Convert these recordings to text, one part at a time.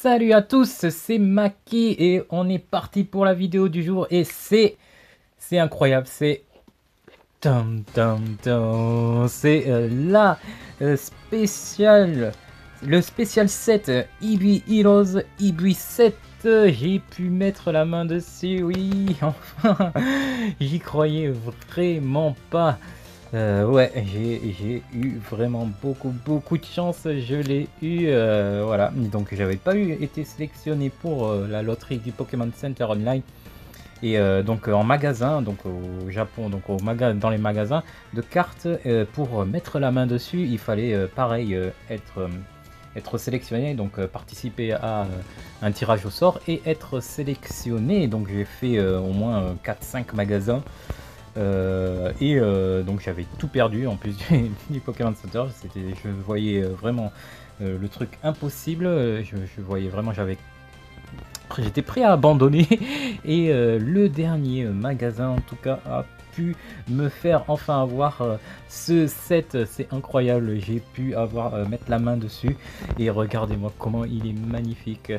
Salut à tous, c'est Maki et on est parti pour la vidéo du jour et c'est incroyable, c'est c'est la spéciale, le spécial set Eevee Heroes Eevee 7. J'ai pu mettre la main dessus, oui, enfin, j'y croyais vraiment pas. Ouais, j'ai eu vraiment beaucoup de chance, je l'ai eu, voilà. Donc j'avais pas été sélectionné pour la loterie du Pokémon Center Online. Et donc en magasin, donc au Japon, donc dans les magasins de cartes, pour mettre la main dessus, il fallait pareil être sélectionné, donc participer à un tirage au sort et être sélectionné. Donc j'ai fait au moins 4-5 magasins. Donc j'avais tout perdu en plus du Pokémon Center. Je voyais vraiment le truc impossible. Je voyais vraiment, j'étais prêt à abandonner. Et le dernier magasin en tout cas a pu me faire enfin avoir ce set. C'est incroyable, j'ai pu mettre la main dessus et regardez-moi comment il est magnifique.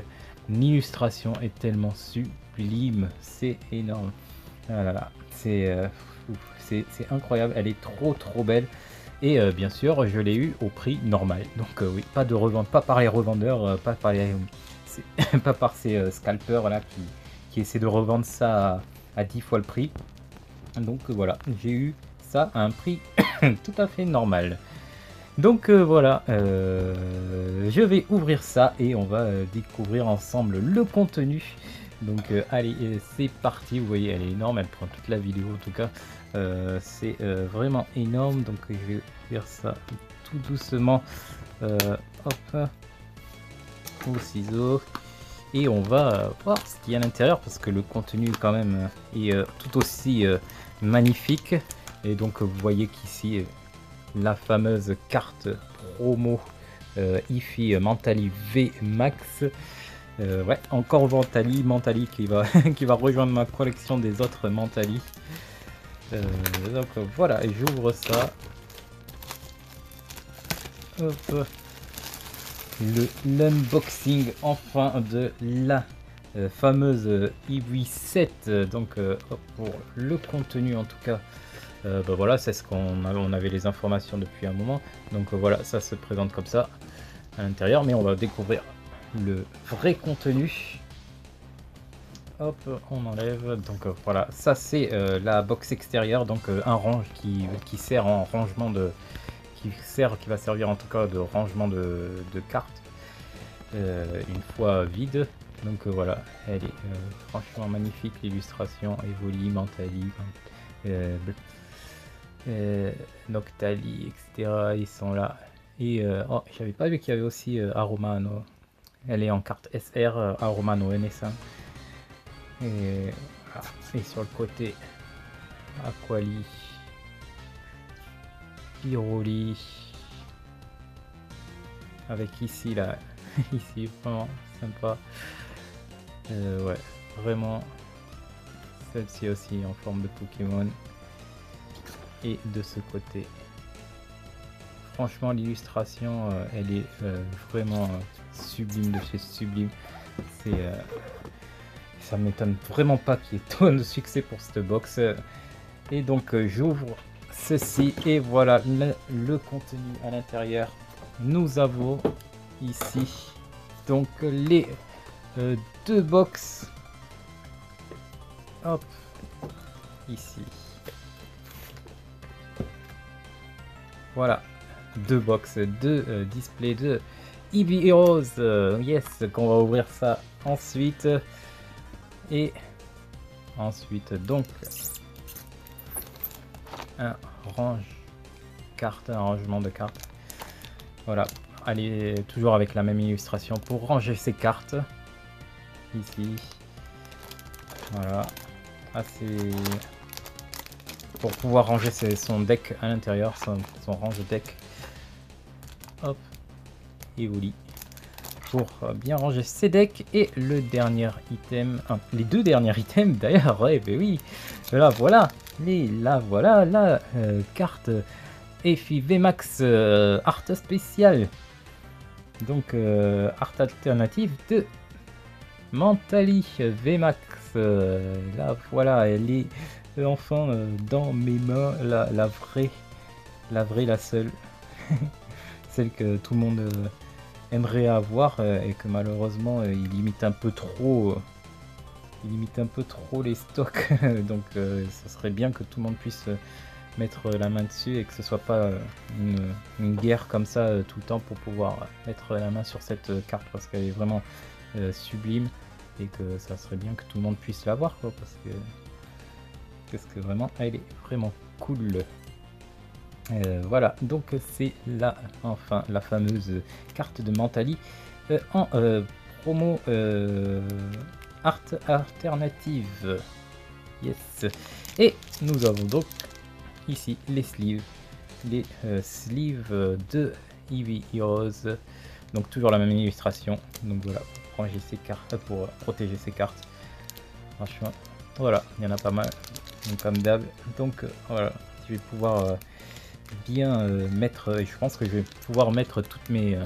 L'illustration est tellement sublime, c'est énorme. Ah là là, c'est incroyable, elle est trop belle. Et bien sûr, je l'ai eu au prix normal. Donc oui, pas de revente, pas par les revendeurs, pas par pas par ces scalpers là qui essaient de revendre ça à 10 fois le prix. Donc voilà, j'ai eu ça à un prix tout à fait normal. Donc voilà, je vais ouvrir ça et on va découvrir ensemble le contenu. Donc allez, c'est parti. Vous voyez, elle est énorme, elle prend toute la vidéo en tout cas. C'est vraiment énorme. Donc je vais ouvrir ça tout doucement. Hop, au ciseau. Et on va voir ce qu'il y a à l'intérieur parce que le contenu quand même est tout aussi magnifique. Et donc vous voyez qu'ici la fameuse carte promo Eevee Mentally V Max. Ouais, encore Mentally qui va, qui va rejoindre ma collection des autres Mentally. Donc voilà, j'ouvre ça. Hop. L'unboxing enfin de la fameuse Eevee 7. Donc pour le contenu en tout cas. Bah voilà, c'est ce on avait les informations depuis un moment. Donc voilà, ça se présente comme ça à l'intérieur, mais on va découvrir le vrai contenu. Hop, on enlève. Donc voilà, ça c'est la box extérieure, donc un range qui sert en rangement qui va servir en tout cas de rangement de cartes une fois vide. Donc voilà, elle est franchement magnifique, l'illustration, Evoli, Mentally, Noctali, etc. Ils sont là. Et oh, j'avais pas vu qu'il y avait aussi Aromano. Elle est en carte SR, Aromano NS1. Et, voilà. Et sur le côté, Aquali, Piroli. Avec ici, là, ici, vraiment sympa. Ouais, vraiment. Celle-ci aussi en forme de Pokémon. Et de ce côté, franchement l'illustration elle est vraiment sublime de chez sublime. Ça m'étonne vraiment pas qu'il y ait tant de succès pour cette box. Et donc j'ouvre ceci et voilà le contenu à l'intérieur. Nous avons ici donc les deux box. Hop, ici. Voilà, deux box, deux displays de Eevee Heroes. Yes, qu'on va ouvrir ça ensuite. Et ensuite, donc, un rangement de cartes. Voilà, allez, toujours avec la même illustration pour ranger ses cartes. Ici. Voilà, assez... pour pouvoir ranger son deck à l'intérieur, son range deck. Hop, et Evoli pour bien ranger ses decks. Et le dernier item, les deux derniers items d'ailleurs, ouais, ben oui, là voilà, la carte Eevee VMAX art spécial. Donc art alternative de Mentally VMAX. Là voilà, elle est enfin dans mes mains, la vraie, la seule, celle que tout le monde aimerait avoir et que malheureusement il limite un peu trop. Il limite un peu trop les stocks, donc ça serait bien que tout le monde puisse mettre la main dessus et que ce soit pas une guerre comme ça tout le temps pour pouvoir mettre la main sur cette carte parce qu'elle est vraiment sublime et que ça serait bien que tout le monde puisse l'avoir quoi, parce que vraiment elle est vraiment cool. Voilà, donc c'est là enfin la fameuse carte de Mentally en promo art alternative. Yes. Et nous avons donc ici les sleeves. Les sleeves de Eevee Heroes. Donc toujours la même illustration. Donc voilà, pour protéger ces cartes, pour protéger ces cartes. Franchement, voilà, il y en a pas mal. Donc comme d'hab. Donc voilà, je vais pouvoir bien mettre. Je pense que je vais pouvoir mettre toutes mes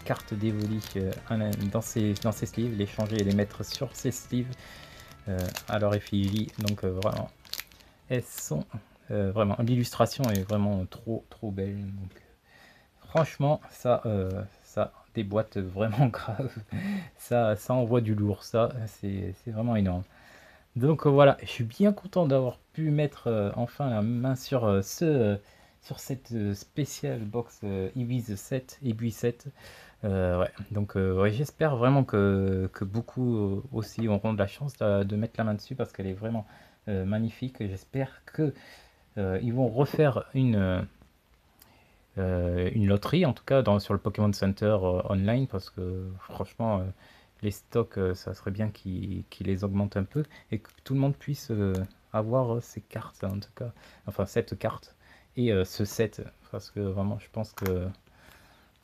cartes d'Evoli dans ces sleeves, les changer et les mettre sur ces sleeves à leur effigie. Donc vraiment, elles sont vraiment, l'illustration est vraiment trop belle. Donc franchement, ça déboîte vraiment grave. ça envoie du lourd, ça c'est vraiment énorme. Donc voilà, je suis bien content d'avoir pu mettre enfin la main sur sur cette spéciale box Eevee 7, Eevee 7. Ouais, donc ouais, j'espère vraiment que beaucoup aussi auront de la chance de mettre la main dessus parce qu'elle est vraiment magnifique. J'espère que ils vont refaire une loterie, en tout cas sur le Pokémon Center online, parce que franchement, les stocks, ça serait bien qu'ils les augmentent un peu et que tout le monde puisse avoir ces cartes, en tout cas, enfin cette carte et ce set, parce que vraiment, je pense que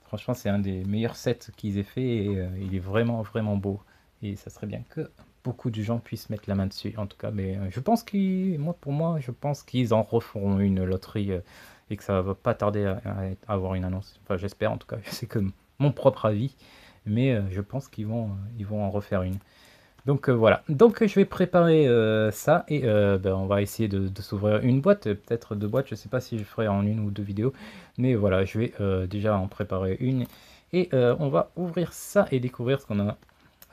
franchement, c'est un des meilleurs sets qu'ils aient fait et il est vraiment beau. Et ça serait bien que beaucoup de gens puissent mettre la main dessus, en tout cas. Mais je pense pour moi, je pense qu'ils en referont une loterie et que ça va pas tarder à avoir une annonce. Enfin, j'espère en tout cas. C'est que mon propre avis, mais je pense qu'ils vont en refaire une. Donc voilà, donc je vais préparer ça et ben, on va essayer de s'ouvrir une boîte, peut-être deux boîtes, je sais pas si je ferai en une ou deux vidéos, mais voilà, je vais déjà en préparer une et on va ouvrir ça et découvrir ce qu'on a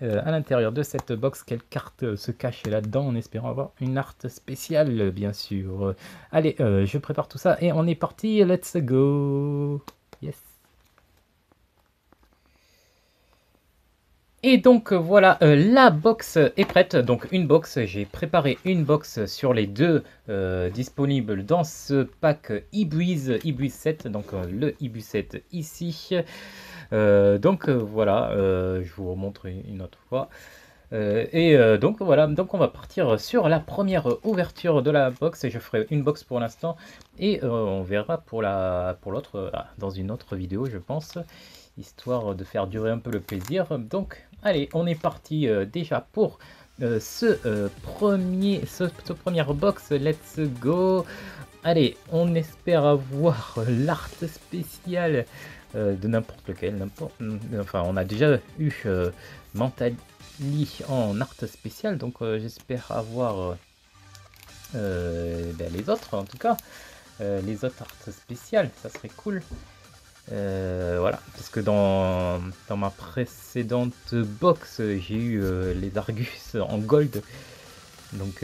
à l'intérieur de cette box, quelle carte se cache là-dedans, en espérant avoir une art spéciale bien sûr. Allez, je prépare tout ça et on est parti, let's go. Yes. Et donc voilà, la box est prête, donc une box, j'ai préparé une box sur les deux disponibles dans ce pack Eevee 7, donc le Eevee 7 ici. Donc voilà, je vous remontre une autre fois. Donc voilà, donc on va partir sur la première ouverture de la box et je ferai une box pour l'instant et on verra pour l'autre dans une autre vidéo je pense, histoire de faire durer un peu le plaisir. Donc allez, on est parti déjà pour ce première box, let's go. Allez, on espère avoir l'art spécial de n'importe lequel, enfin on a déjà eu Mentally en art spécial, donc j'espère avoir ben, les autres en tout cas, les autres art spéciales, ça serait cool. Voilà, parce que dans ma précédente box, j'ai eu les Argus en gold, donc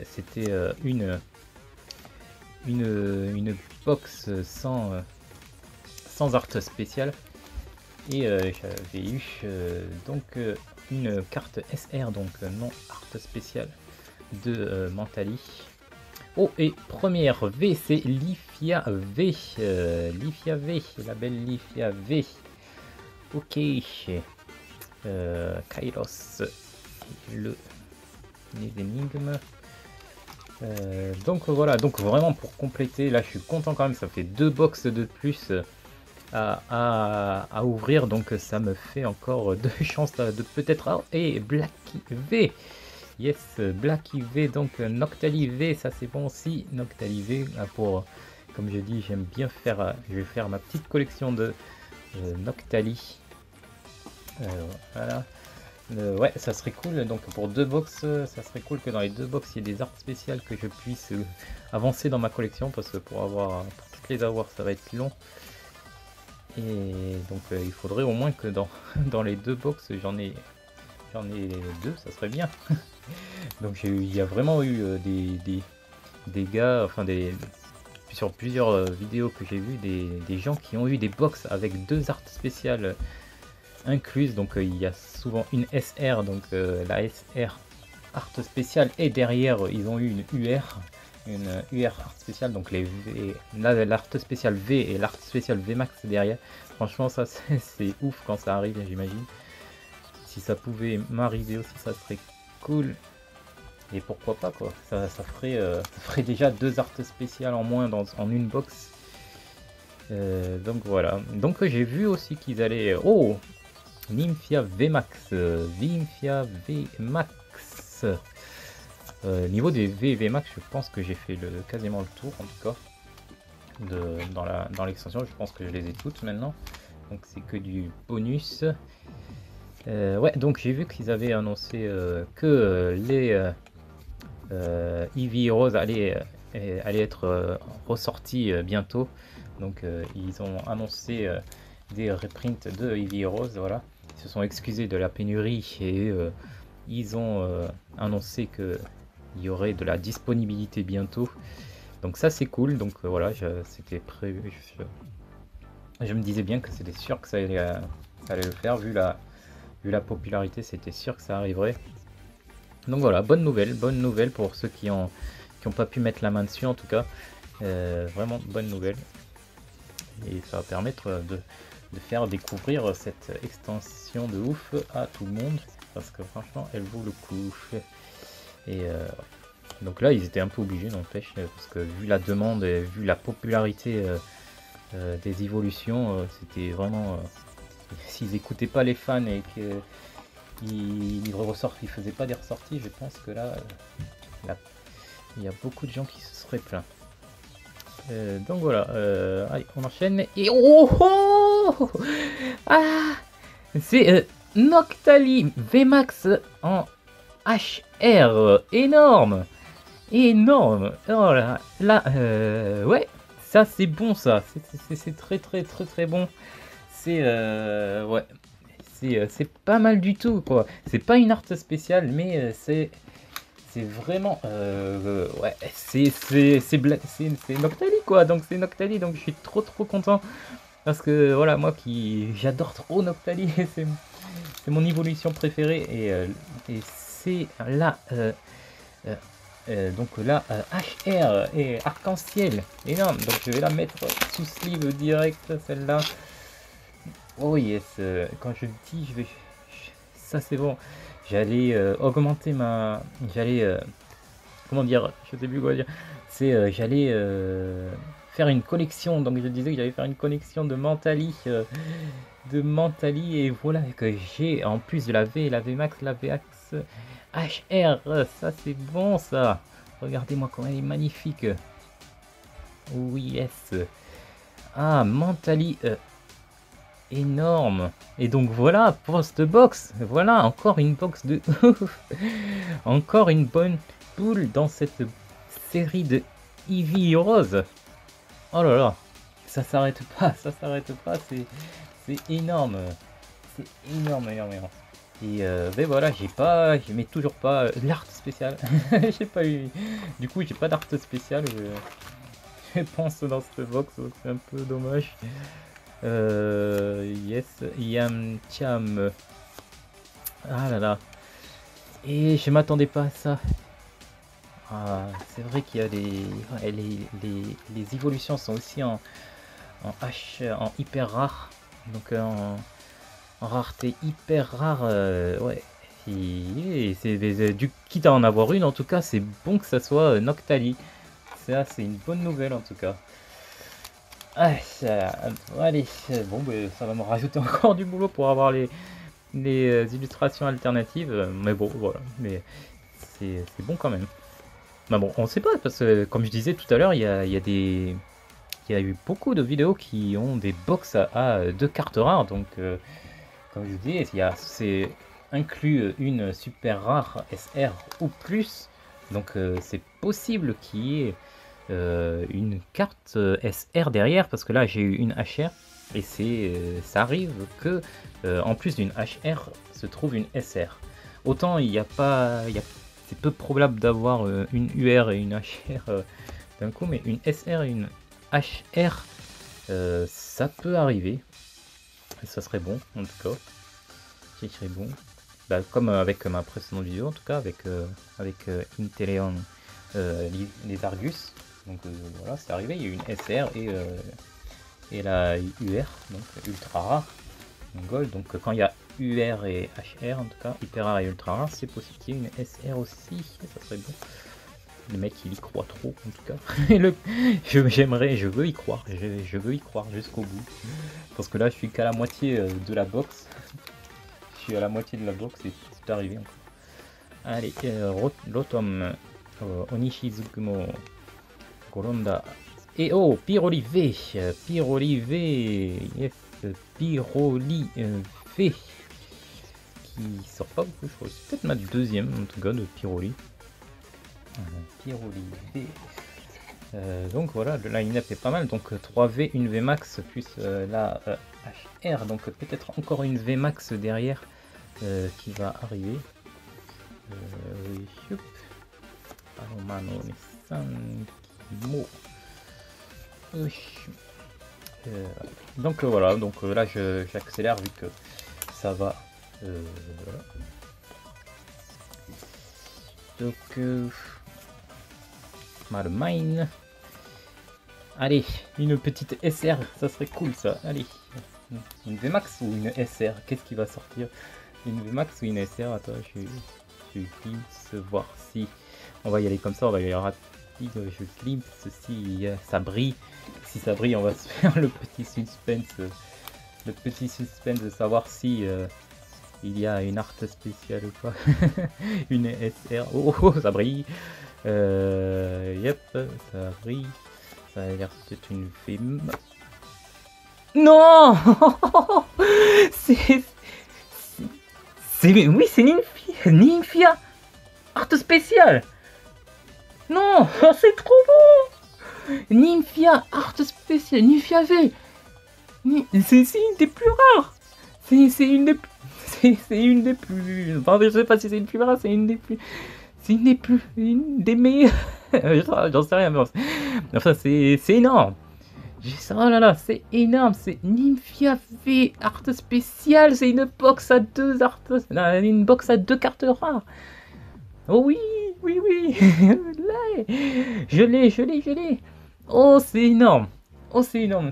c'était une box sans art spécial, et j'avais eu donc une carte SR, donc non art spécial de Mentally. Oh, et première V, c'est Lifia V. Lifia V, la belle Lifia V. Ok. Kairos. Les énigmes. Donc voilà, donc vraiment pour compléter, là je suis content quand même, ça fait deux box de plus à ouvrir, donc ça me fait encore deux chances de peut-être... Oh, et Blacky V. Yes, Blacky V, donc Noctali V, ça c'est bon aussi. Noctali V, pour, comme je dis, j'aime bien faire, je vais faire ma petite collection de Noctali. Voilà. Ouais, ça serait cool. Donc pour 2 box, ça serait cool que dans les 2 box il y ait des arts spéciales que je puisse avancer dans ma collection, parce que pour toutes les avoir ça va être long. Et donc il faudrait au moins que dans les 2 box j'en ai 2, ça serait bien. Donc il y a vraiment eu des gars, enfin sur plusieurs vidéos que j'ai vu, des gens qui ont eu des box avec 2 arts spéciales incluses. Donc il y a souvent une SR, donc la SR art spéciale, et derrière ils ont eu une UR art spéciale, donc l'art spécial V et l'art spécial VMAX derrière. Franchement ça c'est ouf quand ça arrive, j'imagine. Si ça pouvait m'arriver aussi, ça serait cool. Et pourquoi pas quoi, ça ferait déjà 2 arts spéciales en moins en une box. Donc voilà. Donc j'ai vu aussi qu'ils allaient... Oh, Nymphia VMAX. Nymphia VMAX. Niveau des V et VMAX, je pense que j'ai fait quasiment le tour en tout cas. Dans l'extension, je pense que je les ai toutes maintenant. Donc c'est que du bonus. Ouais, donc j'ai vu qu'ils avaient annoncé que les Eevee Rose allait être ressorti bientôt. Donc ils ont annoncé des reprints de Eevee Rose, voilà. Ils se sont excusés de la pénurie et ils ont annoncé que il y aurait de la disponibilité bientôt. Donc ça c'est cool. Donc voilà, c'était prévu. Je me disais bien que c'était sûr que ça allait le faire, vu la popularité, c'était sûr que ça arriverait. Donc voilà, bonne nouvelle pour ceux qui ont pas pu mettre la main dessus en tout cas. Vraiment bonne nouvelle. Et ça va permettre de faire découvrir cette extension de ouf à tout le monde, parce que franchement elle vaut le coup. Et donc là ils étaient un peu obligés, n'empêche, parce que vu la demande et vu la popularité des évolutions, c'était vraiment... s'ils écoutaient pas les fans et qu'ils faisaient pas des ressorties, je pense que là, il y a beaucoup de gens qui se seraient plaints. Donc voilà, allez, on enchaîne. Et oh, oh ah, c'est Noctali VMAX en HR, énorme, oh là, ouais, ça c'est bon, ça, c'est très bon. C'est ouais, c'est pas mal du tout quoi. C'est pas une art spéciale, mais c'est vraiment ouais, c'est Noctali quoi. Donc c'est Noctali, donc je suis trop content, parce que voilà, moi j'adore trop Noctali. C'est mon évolution préférée, et c'est là donc là HR et arc-en-ciel énorme. Donc je vais la mettre sous sleeve direct, celle-là. Oh yes, quand je dis ça c'est bon. J'allais augmenter comment dire, je sais plus quoi dire. C'est j'allais faire une collection. Donc je disais que j'allais faire une collection de Mentali, et voilà, que j'ai en plus de la V, la VMAX, la VX HR. Ça c'est bon ça. Regardez-moi comment elle est magnifique. Oui yes. Ah, Mentali énorme. Et donc voilà, post-box, voilà, encore une box de ouf. Encore une bonne boule dans cette série de Eevee Rose. Oh là là, ça s'arrête pas, c'est énorme. C'est énorme. Et ben voilà, je mets toujours pas l'art spécial. J'ai pas eu, du coup j'ai pas d'art spécial, je pense, dans cette box, donc c'est un peu dommage. Yes, Yamcham. Ah là là. Et je m'attendais pas à ça. Ah, c'est vrai qu'il y a les évolutions sont aussi en hyper rare. Donc en rareté hyper rare. Ouais. Quitte à en avoir une, en tout cas, c'est bon que ça soit Noctali. Ça, c'est une bonne nouvelle en tout cas. Ah, allez, bon, ben, ça va me rajouter encore du boulot pour avoir les illustrations alternatives, mais bon, voilà, mais c'est bon quand même. Mais bon, on sait pas, parce que comme je disais tout à l'heure, il y a des il y a eu beaucoup de vidéos qui ont des box à 2 cartes rares. Donc, comme je vous dis, c'est inclus une super rare SR ou plus. Donc, c'est possible qu'il y ait une carte SR derrière. Parce que là, j'ai eu une HR. Et ça arrive que, en plus d'une HR, se trouve une SR. Autant il n'y a pas... c'est peu probable d'avoir une UR et une HR d'un coup, mais une SR et une HR, ça peut arriver. Ça serait bon, en tout cas. Ça serait bon. Bah, comme avec ma précédente vidéo, en tout cas, avec Inteleon, les Argus. Donc voilà, c'est arrivé, il y a eu une SR et la UR, donc ultra rare, gold. Donc quand il y a UR et HR, en tout cas, hyper rare et ultra rare, c'est possible qu'il y ait une SR aussi, ça serait bon. Le mec il y croit trop en tout cas. je veux y croire, je veux y croire jusqu'au bout. Parce que là je suis qu'à la moitié de la box. Je suis à la moitié de la box et c'est arrivé encore. Allez, Rotom, Onishizukumo, Goronda. Et oh, Pyrolivé, yes, Pyrolivé, qui sort pas beaucoup de choses. Peut-être ma deuxième en tout cas de Pyroli. Pyrolivé. Donc voilà, le line-up est pas mal. Donc 3V, une VMAX plus la HR. Donc peut-être encore une VMAX derrière qui va arriver. Donc voilà, donc là j'accélère vu que ça va. Voilà. Donc Malmine. Allez, une petite SR, ça serait cool ça. Allez, une VMAX ou une SR, qu'est-ce qui va sortir? Une VMAX ou une SR? Attends, je glimpse voir si... On va y aller comme ça, on va y aller rapide. Je glimpse si ça brille. Si ça brille, on va se faire le petit suspense. Le petit suspense de savoir si il y a une art spéciale ou pas. Une SR. Oh, oh, ça brille. Yep, ça brille. Ça a l'air d'être une film. Non. Oui, c'est Nymphia. Art spécial. Non, c'est trop beau. Nymphia, art spécial, Nymphia V. C'est une des plus rares. C'est une des plus. Enfin, je sais pas si c'est une plus rare, c'est une des plus. C'est une des meilleures. J'en sais rien, mais enfin, c'est énorme. Oh là là, c'est énorme, c'est Nymphia V, art spécial, c'est une box à 2 art, une box à 2 cartes rares. Oh oui, oui, oui, je l'ai. Oh, c'est énorme. Oh, c'est énorme.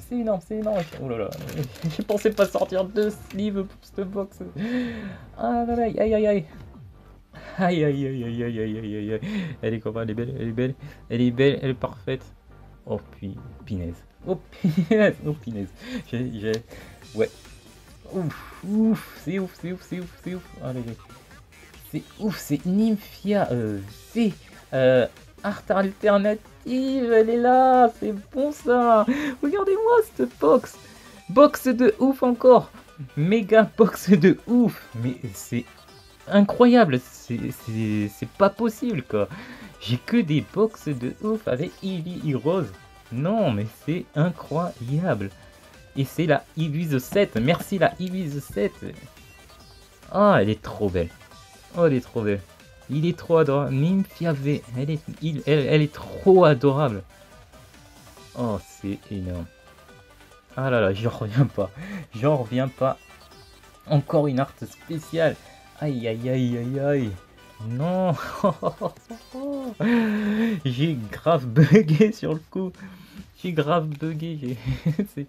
Oh là là, je pensais pas sortir 2 sleeves pour cette box. Ah là là, aïe. Aïe. Elle est comment? Elle est belle. Elle est parfaite. Oh, puis, pinaise. Oh, pinaise. Ouais. Ouf. C'est ouf. Allez. C'est ouf, c'est Nymphia V. Art alternative, elle est là. C'est bon ça. Regardez-moi cette box. Box de ouf encore. Méga box de ouf. Mais c'est incroyable. C'est pas possible quoi. J'ai que des box de ouf avec Eevee Rose. Non, mais c'est incroyable. Et c'est la Eevee 7. Merci la Eevee 7. Ah, elle est trop belle. Oh, elle est trop belle. Il est trop adorable. Nymphia V. Elle est trop adorable. Oh, c'est énorme. Ah là là, j'en reviens pas. Encore une art spéciale. Aïe. Non. J'ai grave bugué sur le coup. C'est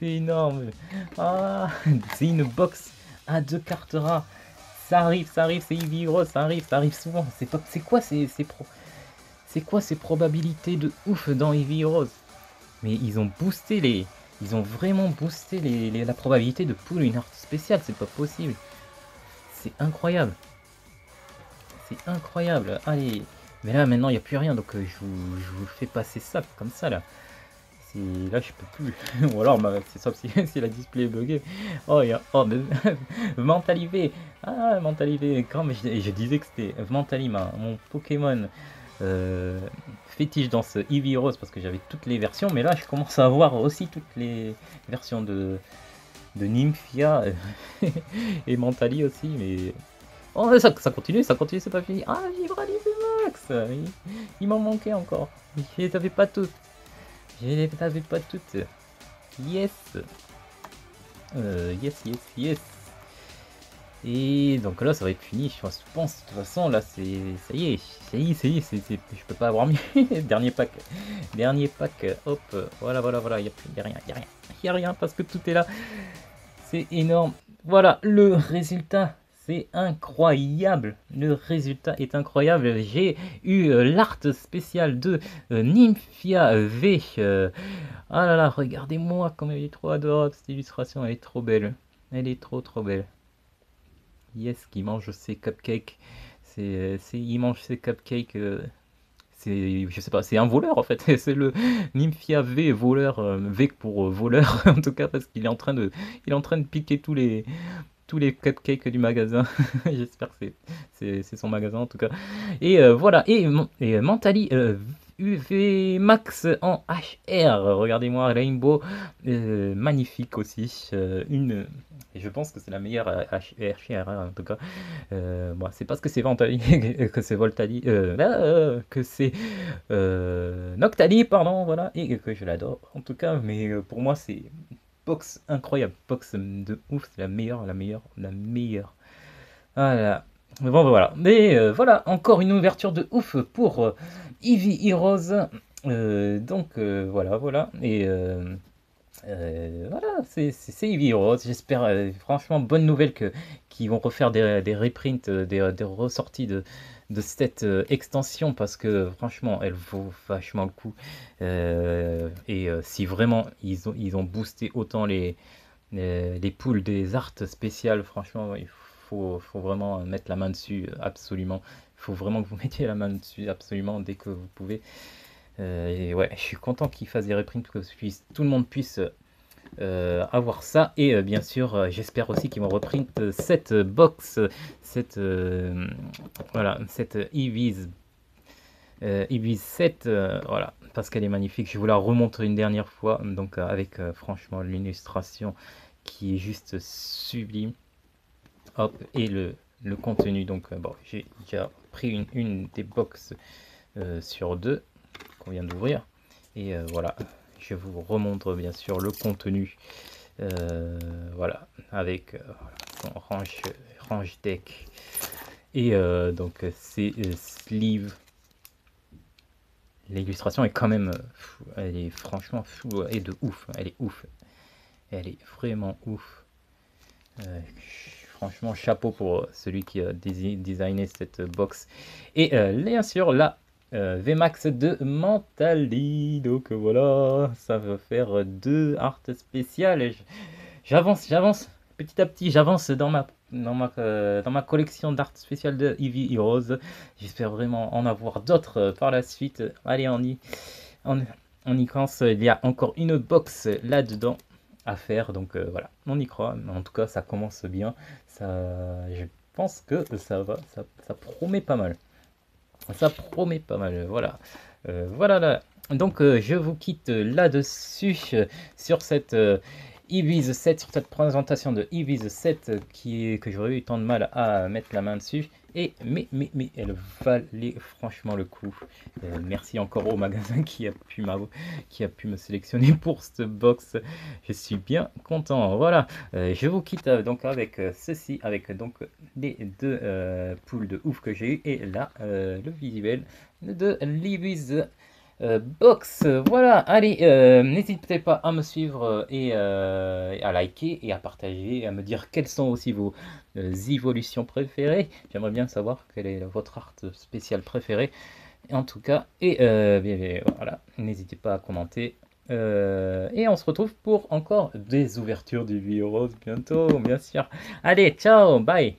énorme. Ah, c'est une box à 2 cartes rares. Ça arrive, c'est Eevee Rose, ça arrive souvent. C'est quoi ces probabilités de ouf dans Eevee Rose? Mais ils ont vraiment boosté la probabilité de pull une art spéciale, c'est pas possible. C'est incroyable. Allez, mais là maintenant il n'y a plus rien, donc je vous fais passer ça comme ça là. Là, je peux plus. Ou alors, c'est sauf si la display est buggée. Oh, oh, Mentalivé. Ah, Mentalivé. Quand je disais que c'était Mentali, mon Pokémon fétiche dans ce Eevee Rose, parce que j'avais toutes les versions. Mais là, je commence à avoir aussi toutes les versions de Nymphia et Mentali aussi. Mais oh, ça continue, c'est pas fini. Ah, Vibrali Max. Il m'en manquait encore. Je les avais pas toutes. Je les avais pas toutes. Yes. Yes. Et donc là, ça va être fini, je pense. De toute façon, là, ça y est. Je peux pas avoir mieux. Dernier pack. Hop. Voilà. Y a rien parce que tout est là. C'est énorme. Voilà, le résultat. C'est incroyable, le résultat est incroyable. J'ai eu l'art spécial de Nymphia V. Ah là là, regardez-moi comme elle est trop adorable, cette illustration, elle est trop belle. Elle est trop belle. Yes, qui mange ses cupcakes. Il mange ses cupcakes. Je sais pas, c'est un voleur en fait. C'est le Nymphia V voleur, V pour voleur en tout cas parce qu'il est en train de piquer tous les cupcakes du magasin. J'espère que c'est son magasin en tout cas. Et voilà, et Mentali UV Max en HR. Regardez-moi, Rainbow, magnifique aussi. Et je pense que c'est la meilleure HR en tout cas. Bon, c'est parce que c'est Mentali, que c'est Voltali, que c'est Noctali, pardon, voilà, et que je l'adore en tout cas. Mais pour moi, c'est box incroyable, box de ouf, c'est la meilleure. Voilà. Bon, voilà. Mais voilà, encore une ouverture de ouf pour Eevee Heroes. Donc voilà. Et voilà, c'est Eevee Heroes. J'espère, franchement, bonne nouvelle qu'ils vont refaire des reprints, des ressorties de cette extension parce que franchement, elle vaut vachement le coup. Et si vraiment ils ont boosté autant les poules des arts spéciales, franchement, il faut vraiment mettre la main dessus, absolument. Il faut vraiment que vous mettiez la main dessus, absolument, dès que vous pouvez. Et ouais, je suis content qu'ils fassent des reprints, que tout le monde puisse avoir ça. Et bien sûr, j'espère aussi qu'ils vont reprint cette box, cette Eevee's 7, voilà, parce qu'elle est magnifique. Je vous la remontre une dernière fois, donc avec franchement l'illustration qui est juste sublime. Hop, et le contenu. Donc bon, j'ai déjà pris une des box sur deux qu'on vient d'ouvrir. Et voilà, je vous remontre bien sûr le contenu. Voilà, avec son range deck. Et donc c'est sleeve. L'illustration est quand même fou. Elle est franchement fou et de ouf. Elle est ouf. Elle est vraiment ouf. Franchement, chapeau pour celui qui a designé cette box. Et bien sûr, la VMAX de Mentali. Donc voilà, ça va faire 2 arts spéciales. J'avance petit à petit, j'avance dans ma collection d'art spéciales de Eevee Heroes. J'espère vraiment en avoir d'autres par la suite. Allez, on y pense. Il y a encore une box là-dedans à faire, donc voilà, on y croit. En tout cas, ça commence bien. Je pense que ça promet pas mal. Voilà. Voilà là. Donc je vous quitte là-dessus sur cette Eevee 7, sur cette présentation de Eevee 7 que j'aurais eu tant de mal à mettre la main dessus. Mais elle valait franchement le coup. Merci encore au magasin qui a pu me sélectionner pour cette box. Je suis bien content. Voilà, je vous quitte donc avec ceci, avec donc les 2 poules de ouf que j'ai eu et là le visuel de l'Eevee box. Voilà, allez, n'hésitez pas à me suivre et à liker et à partager et à me dire quelles sont aussi vos évolutions préférées. J'aimerais bien savoir quelle est votre art spécial préféré en tout cas. Et bien, voilà, n'hésitez pas à commenter. Et on se retrouve pour encore des ouvertures du Eevee Heroes bientôt, bien sûr. Allez, ciao, bye.